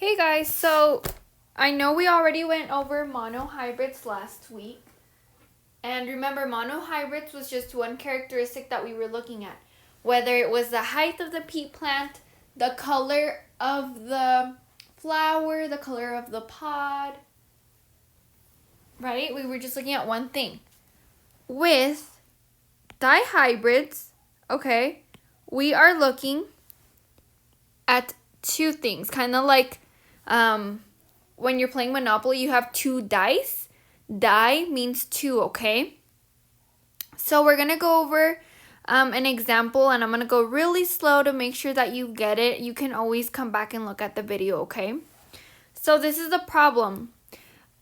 Hey guys, so I know we already went over monohybrids last week. And remember, monohybrids was just one characteristic that we were looking at. Whether it was the height of the pea plant, the color of the flower, the color of the pod. Right? We were just looking at one thing. With dihybrids, okay, we are looking at two things. Kind of like when you're playing Monopoly, you have two dice. Die means two, okay? So we're going to go over an example, and I'm going to go really slow to make sure that you get it. You can always come back and look at the video, okay? So this is the problem.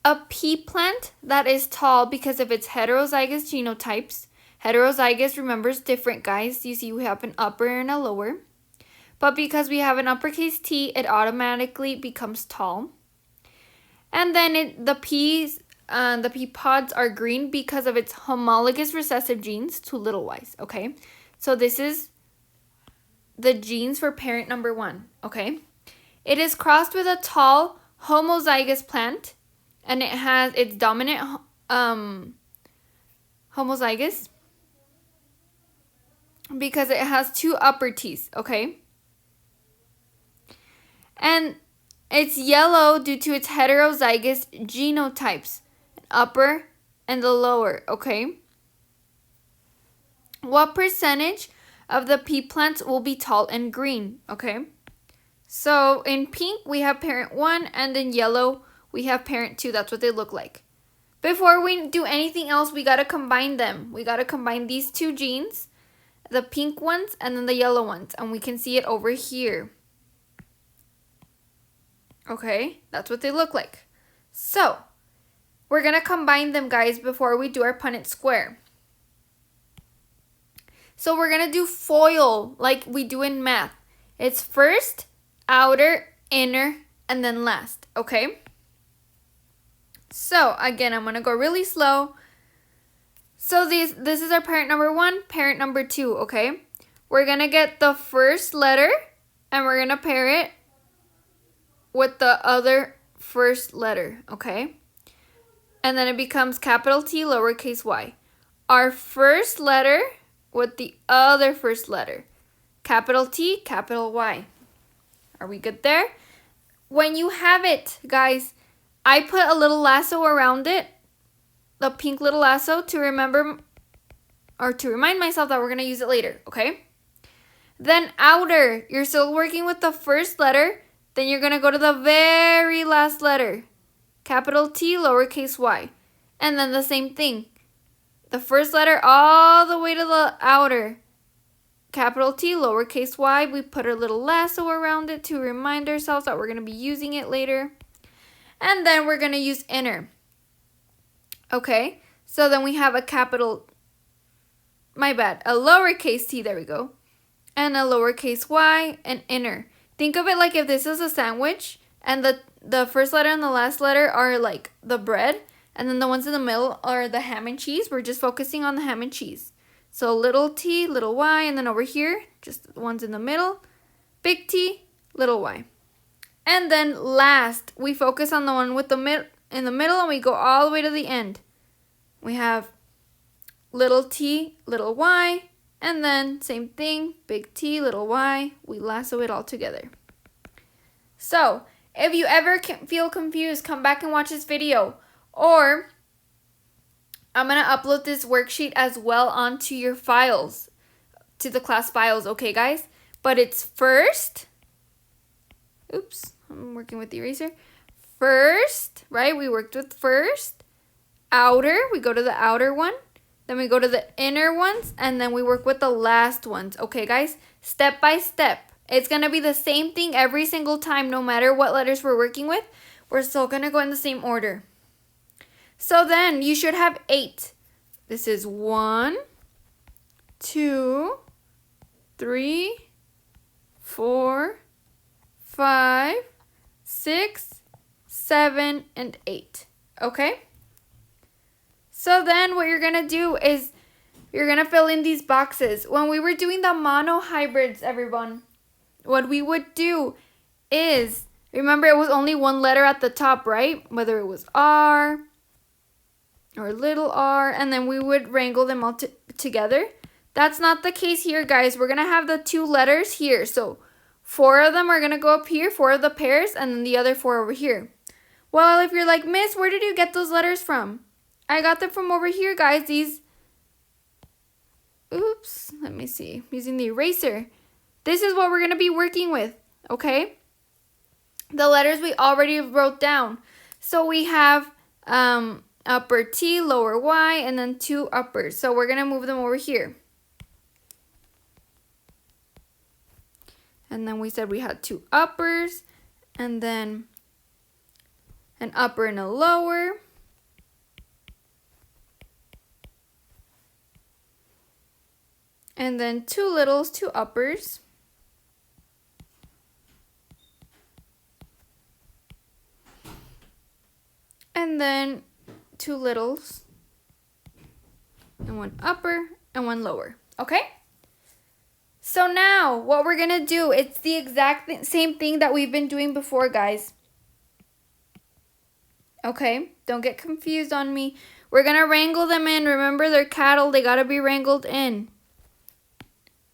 A pea plant that is tall because of its heterozygous genotypes. Heterozygous, remember, is different, guys. You see we have an upper and a lower. But because we have an uppercase T, it automatically becomes tall. And then the pea pods are green because of its homologous recessive genes, two little y's, okay? So this is the genes for parent number 1, okay? It is crossed with a tall homozygous plant, and it has its dominant homozygous because it has two upper T's, okay? And it's yellow due to its heterozygous genotypes, upper and the lower, okay? What percentage of the pea plants will be tall and green, okay? So in pink, we have parent 1, and in yellow, we have parent 2. That's what they look like. Before we do anything else, we got to combine them. We got to combine these two genes, the pink ones and then the yellow ones, and we can see it over here. Okay, that's what they look like. So, we're going to combine them, guys, before we do our Punnett square. So, we're going to do FOIL like we do in math. It's first, outer, inner, and then last, okay? So, again, I'm going to go really slow. So, this is our parent number 1, parent number 2, okay? We're going to get the first letter, and we're going to pair it with the other first letter, okay? And then it becomes capital T, lowercase y. Our first letter with the other first letter. Capital T, capital Y. Are we good there? When you have it, guys, I put a little lasso around it, the pink little lasso, to remember or to remind myself that we're going to use it later, okay? Then outer, you're still working with the first letter. Then you're going to go to the very last letter. Capital T, lowercase y. And then the same thing. The first letter all the way to the outer. Capital T, lowercase y. We put a little lasso around it to remind ourselves that we're going to be using it later. And then we're going to use inner. Okay, so then we have a capital, a lowercase t, there we go. And a lowercase y, and inner. Think of it like if this is a sandwich, and the first letter and the last letter are like the bread, and then the ones in the middle are the ham and cheese. We're just focusing on the ham and cheese. So little t, little y, and then over here, just the ones in the middle, big T, little y. And then last, we focus on the one with in the middle, and we go all the way to the end. We have little t, little y, and then same thing, big T, little y, we lasso it all together. So, if you ever feel confused, come back and watch this video. Or, I'm going to upload this worksheet as well onto your files, to the class files, okay guys? But it's first, oops, I'm working with the eraser. First, right, we worked with first. Outer, we go to the outer one. Then we go to the inner ones, and then we work with the last ones. Okay, guys? Step by step. It's going to be the same thing every single time, no matter what letters we're working with. We're still going to go in the same order. So then, you should have 8. This is 1, 2, 3, 4, 5, 6, 7, and 8. Okay? So then what you're going to do is you're going to fill in these boxes. When we were doing the monohybrids, everyone, what we would do is Remember, it was only one letter at the top, right? Whether it was R or little r, and then we would wrangle them all together. That's not the case here, guys. We're going to have the 2 letters here. So 4 of them are going to go up here, 4 of the pairs, and then the other 4 over here. Well, if you're like, Miss, where did you get those letters from? I got them from over here, guys. Oops, let me see. I'm using the eraser. This is what we're going to be working with, okay? The letters we already wrote down. So we have upper T, lower Y, and then 2 uppers. So we're going to move them over here. And then we said we had 2 uppers, and then an upper and a lower. And then 2 littles, 2 uppers. And then 2 littles, and 1 upper and 1 lower. Okay? So now what we're going to do, it's the exact same thing that we've been doing before, guys. Okay? Don't get confused on me. We're going to wrangle them in. Remember, they're cattle. They got to be wrangled in.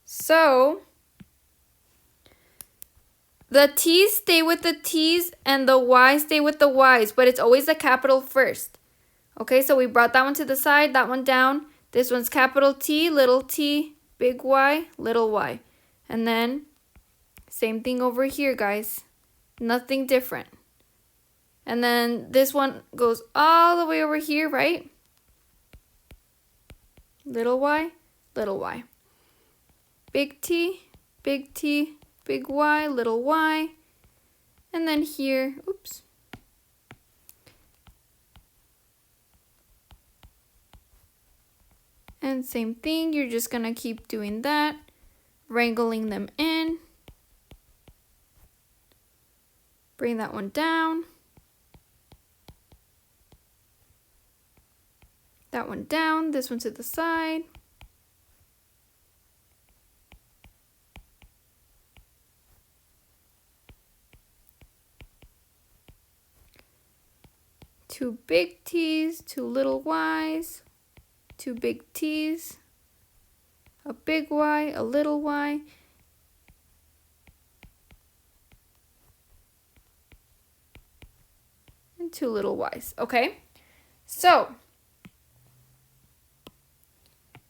So the T's stay with the T's and the Y's stay with the Y's, but it's always the capital first. Okay, so we brought that one to the side, that one down. This one's capital T, big Y, little y. And then same thing over here, guys. Nothing different. And then this one goes all the way over here, right? Little y, little y. Big T, big Y, little y. And then here, oops. And same thing, you're just going to keep doing that, wrangling them in. Bring that one down. That one down, this one to the side. Two big T's, 2 little Y's. 2 big T's, a big Y, a little y, and 2 little y's. Okay, so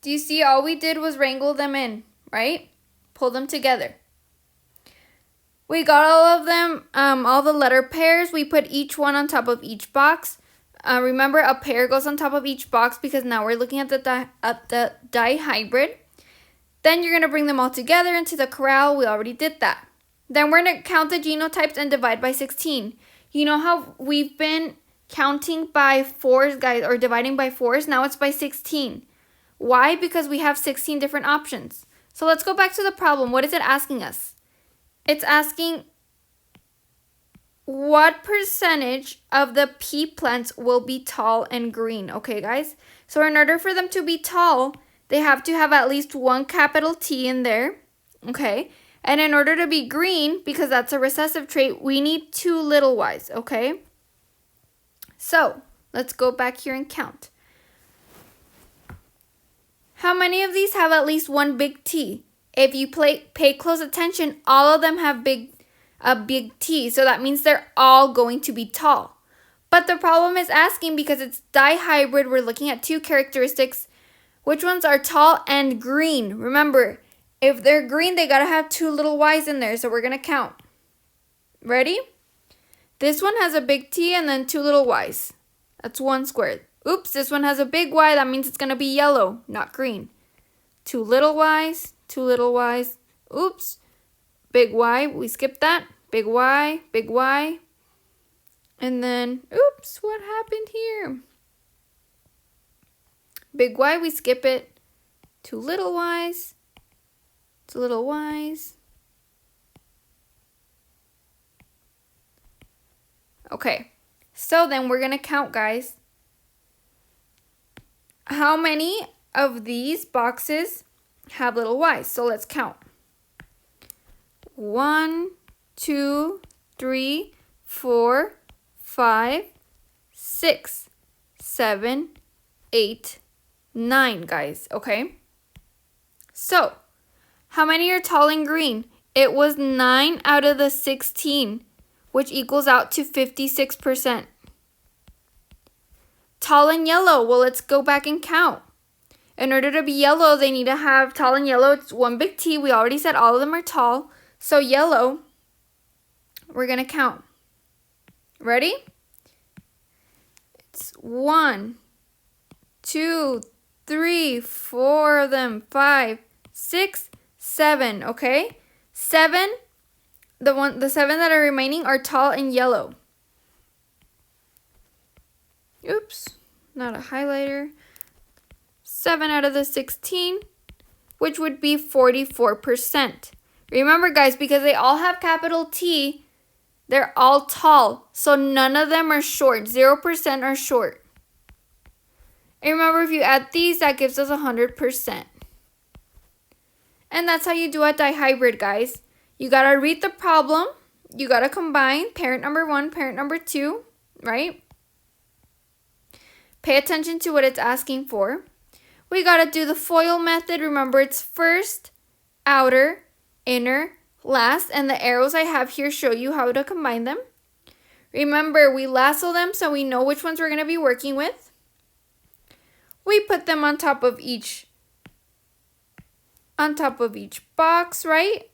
do you see all we did was wrangle them in, right? Pull them together. We got all of them, all the letter pairs. We put each one on top of each box. Remember, a pair goes on top of each box because now we're looking at the dihybrid. Then you're going to bring them all together into the corral. We already did that. Then we're going to count the genotypes and divide by 16. You know how we've been counting by 4s, guys, or dividing by 4s? Now it's by 16. Why? Because we have 16 different options. So let's go back to the problem. What is it asking us? It's asking what percentage of the pea plants will be tall and green. Okay, guys? So in order for them to be tall, they have to have at least 1 capital T in there. Okay? And in order to be green, because that's a recessive trait, we need 2 little y's. Okay? So let's go back here and count. How many of these have at least 1 big T? If you pay close attention, all of them have a big T, so that means they're all going to be tall. But the problem is asking, because it's dihybrid, we're looking at 2 characteristics. Which ones are tall and green? Remember, if they're green, they gotta have 2 little y's in there, so we're gonna count. Ready? This one has a big T and then 2 little y's. That's 1 squared. Oops, this one has a big Y, that means it's gonna be yellow, not green. 2 little y's, 2 little y's. Oops. Big Y, we skipped that. Big Y, big Y. And then, oops, what happened here? Big Y, we skip it. 2 little y's, 2 little y's. Okay, so then we're going to count, guys. How many of these boxes have little y's? So let's count. 1, 2, 3, 4, 5, 6, 7, 8, 9, guys, okay? So, how many are tall and green? It was 9 out of the 16, which equals out to 56%. Tall and yellow, well, let's go back and count. In order to be yellow, they need to have tall and yellow. It's one big T. We already said all of them are tall. So yellow, we're going to count. Ready? It's 1, 2, 3, 4 of them, 5, 6, 7, okay? 7, the 7 that are remaining are tall and yellow. Oops, not a highlighter. 7 out of the 16, which would be 44%. Remember, guys, because they all have capital T, they're all tall. So none of them are short. 0% are short. And remember, if you add these, that gives us 100%. And that's how you do a dihybrid, guys. You got to read the problem. You got to combine parent number 1, parent number 2, right? Pay attention to what it's asking for. We got to do the FOIL method. Remember, it's first, outer, inner, last, and the arrows I have here show you how to combine them. Remember, we lasso them so we know which ones we're going to be working with. We put them on top of each box, right?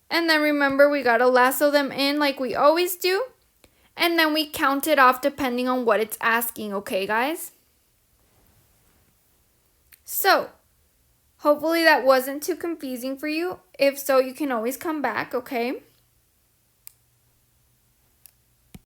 And then remember, we got to lasso them in like we always do. And then we count it off depending on what it's asking, okay, guys? So, hopefully that wasn't too confusing for you. If so, you can always come back, okay?